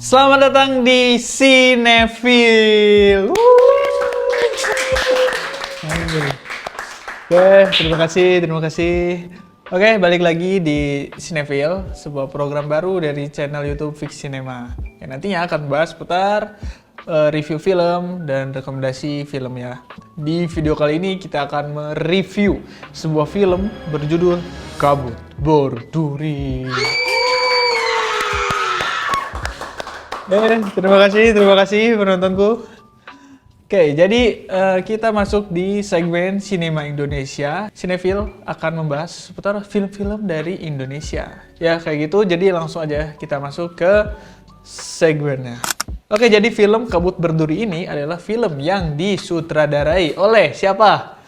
Selamat datang di Cinefil. Oke, terima kasih. Oke, balik lagi di Cinefil, sebuah program baru dari channel YouTube Fix Cinema yang nantinya akan bahas seputar review film dan rekomendasi film ya. Di video kali ini kita akan mereview sebuah film berjudul Kabut Berduri. Terima kasih penontonku. Oke, jadi kita masuk di segmen Sinema Indonesia. Cinefil akan membahas seputar film-film dari Indonesia. Ya, kayak gitu. Jadi langsung aja kita masuk ke segmennya. Oke, jadi film Kabut Berduri ini adalah film yang disutradarai oleh siapa?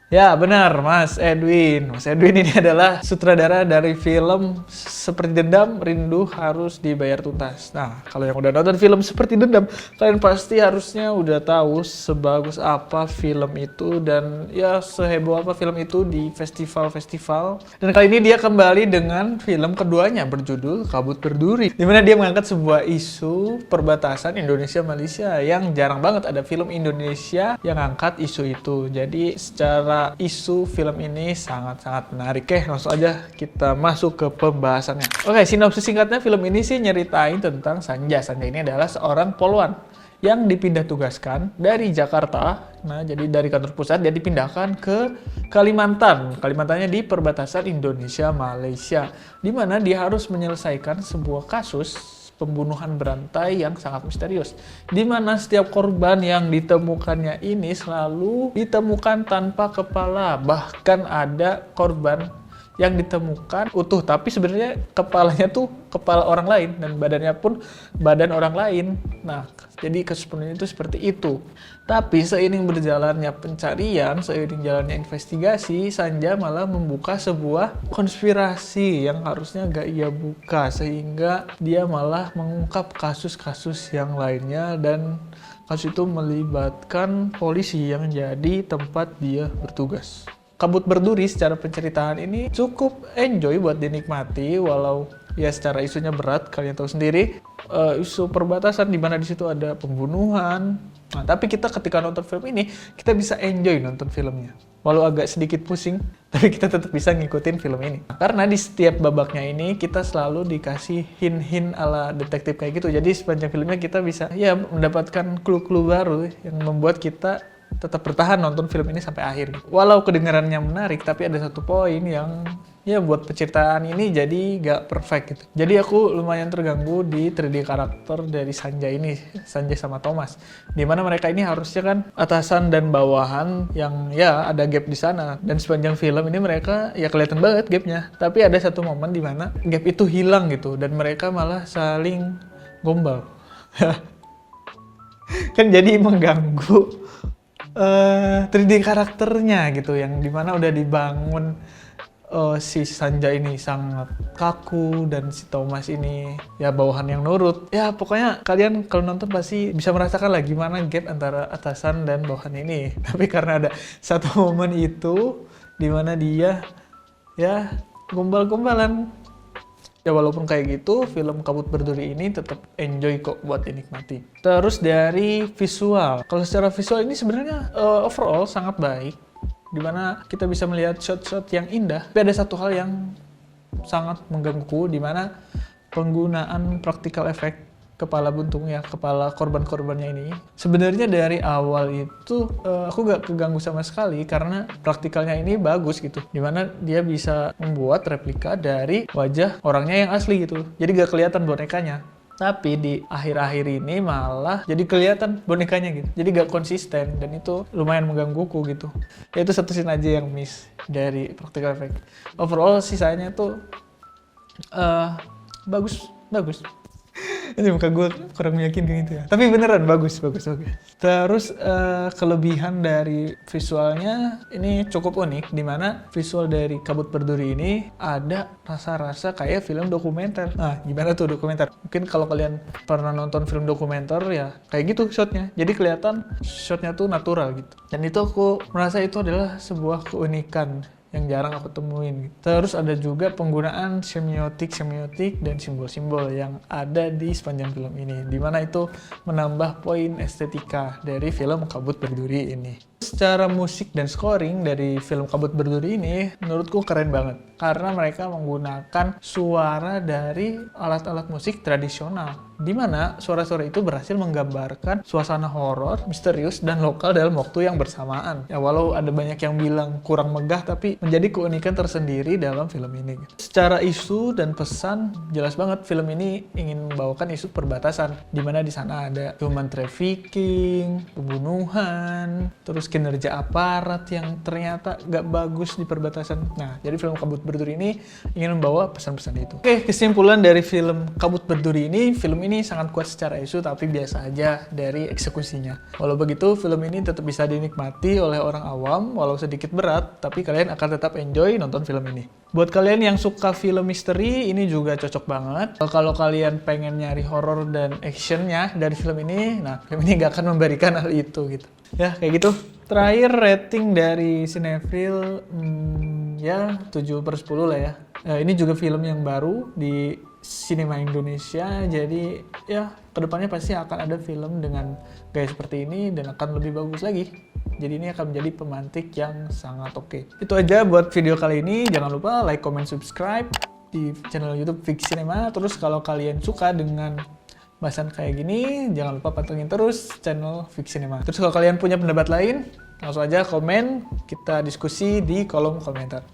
Ya, benar, Mas Edwin. Mas Edwin ini adalah sutradara dari film Seperti Dendam, Rindu Harus Dibayar Tuntas. Nah, kalau yang udah nonton film Seperti Dendam, kalian pasti harusnya udah tahu sebagus apa film itu dan ya seheboh apa film itu di festival-festival. Dan kali ini dia kembali dengan film keduanya berjudul Kabut Berduri, di mana dia mengangkat sebuah isu perbatasan Indonesia-Malaysia yang jarang banget ada film Indonesia yang angkat isu itu. Jadi secara isu film ini sangat-sangat menarik. Oke, langsung aja kita masuk ke pembahasannya. Oke, sinopsis singkatnya film ini sih nyeritain tentang Sanja. Sanja ini adalah seorang polwan yang dipindah tugaskan dari Jakarta. Nah, jadi dari kantor pusat dia dipindahkan ke Kalimantan. Kalimantannya di perbatasan Indonesia-Malaysia, di mana dia harus menyelesaikan sebuah kasus pembunuhan berantai yang sangat misterius, di mana setiap korban yang ditemukannya ini selalu ditemukan tanpa kepala. Bahkan ada korban yang ditemukan utuh, tapi sebenarnya kepalanya tuh kepala orang lain dan badannya pun badan orang lain. Nah, jadi kasus pembunuhan itu seperti itu. Tapi seiring berjalannya pencarian, seiring jalannya investigasi, Sanja malah membuka sebuah konspirasi yang harusnya gak ia buka, sehingga dia malah mengungkap kasus-kasus yang lainnya dan kasus itu melibatkan polisi yang jadi tempat dia bertugas. Kabut Berduri secara penceritaan ini cukup enjoy buat dinikmati, walau ya secara isunya berat, kalian tahu sendiri, isu perbatasan di mana di situ ada pembunuhan. Nah, tapi kita ketika nonton film ini, kita bisa enjoy nonton filmnya. Walau agak sedikit pusing, tapi kita tetap bisa ngikutin film ini. Karena di setiap babaknya ini, kita selalu dikasih hint-hint ala detektif kayak gitu. Jadi sepanjang filmnya kita bisa ya mendapatkan clue-clue baru yang membuat kita tetap bertahan nonton film ini sampai akhir. Walau kedengarannya menarik, tapi ada satu poin yang ya buat penceritaan ini jadi gak perfect gitu. Jadi aku lumayan terganggu di 3D karakter dari Sanja ini, Sanja sama Thomas. Dimana mereka ini harusnya kan atasan dan bawahan yang ya ada gap di sana. Dan sepanjang film ini mereka ya kelihatan banget gapnya. Tapi ada satu momen dimana gap itu hilang gitu dan mereka malah saling gombal. Kan jadi mengganggu 3D karakternya gitu, yang dimana udah dibangun si Sanja ini sangat kaku dan si Thomas ini ya bawahan yang nurut. Ya pokoknya kalian kalau nonton pasti bisa merasakan lah gimana gap antara atasan dan bawahan ini. Tapi karena ada satu momen itu dimana dia ya gombal-gombalan. Ya walaupun kayak gitu, film Kabut Berduri ini tetap enjoy kok buat dinikmati. Terus dari visual. Kalau secara visual ini sebenarnya overall sangat baik. Dimana kita bisa melihat shot-shot yang indah. Tapi ada satu hal yang sangat menggangguku, dimana penggunaan practical effect kepala buntung ya, kepala korban-korbannya ini. Sebenarnya dari awal itu aku gak keganggu sama sekali karena praktikalnya ini bagus gitu. Dimana dia bisa membuat replika dari wajah orangnya yang asli gitu. Jadi gak kelihatan bonekanya. Tapi di akhir-akhir ini malah jadi kelihatan bonekanya gitu. Jadi gak konsisten dan itu lumayan menggangguku gitu. Ya itu satu scene aja yang miss dari practical effect. Overall sisanya tuh bagus. Ini muka gue kurang meyakinkan gitu ya. Tapi beneran bagus. Terus kelebihan dari visualnya ini cukup unik, dimana visual dari Kabut Berduri ini ada rasa-rasa kayak film dokumenter. Nah, gimana tuh dokumenter? Mungkin kalau kalian pernah nonton film dokumenter ya kayak gitu shotnya. Jadi kelihatan shotnya tuh natural gitu. Dan itu aku merasa itu adalah sebuah keunikan yang jarang aku temuin. Terus ada juga penggunaan semiotik dan simbol-simbol yang ada di sepanjang film ini, dimana itu menambah poin estetika dari film Kabut Berduri ini. Secara musik dan scoring dari film Kabut Berduri ini menurutku keren banget karena mereka menggunakan suara dari alat-alat musik tradisional, di mana suara-suara itu berhasil menggambarkan suasana horor, misterius, dan lokal dalam waktu yang bersamaan. Ya walau ada banyak yang bilang kurang megah, tapi menjadi keunikan tersendiri dalam film ini. Secara isu dan pesan, jelas banget film ini ingin membawakan isu perbatasan, di mana di sana ada human trafficking, pembunuhan, terus kinerja aparat yang ternyata gak bagus di perbatasan. Nah, jadi film Kabut Berduri ini ingin membawa pesan-pesan itu. Oke, kesimpulan dari film Kabut Berduri ini, film ini sangat kuat secara isu tapi biasa aja dari eksekusinya. Walau begitu, film ini tetap bisa dinikmati oleh orang awam, walau sedikit berat, tapi kalian akan tetap enjoy nonton film ini. Buat kalian yang suka film misteri, ini juga cocok banget. Kalau kalian pengen nyari horor dan actionnya dari film ini, nah film ini gak akan memberikan hal itu gitu. Ya, kayak gitu. Terakhir rating dari Cinefil, ya 7/10 lah ya. Ini juga film yang baru di sinema Indonesia, jadi ya kedepannya pasti akan ada film dengan gaya seperti ini dan akan lebih bagus lagi. Jadi ini akan menjadi pemantik yang sangat oke. Itu aja buat video kali ini. Jangan lupa like, comment, subscribe di channel YouTube Fix Cinema. Terus kalau kalian suka dengan bahasan kayak gini, jangan lupa pantengin terus channel Fix Cinema. Terus kalau kalian punya pendapat lain, langsung aja komen, kita diskusi di kolom komentar.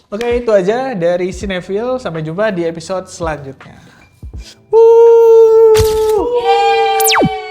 Oke, itu aja dari Cinefil. Sampai jumpa di episode selanjutnya. Yeay!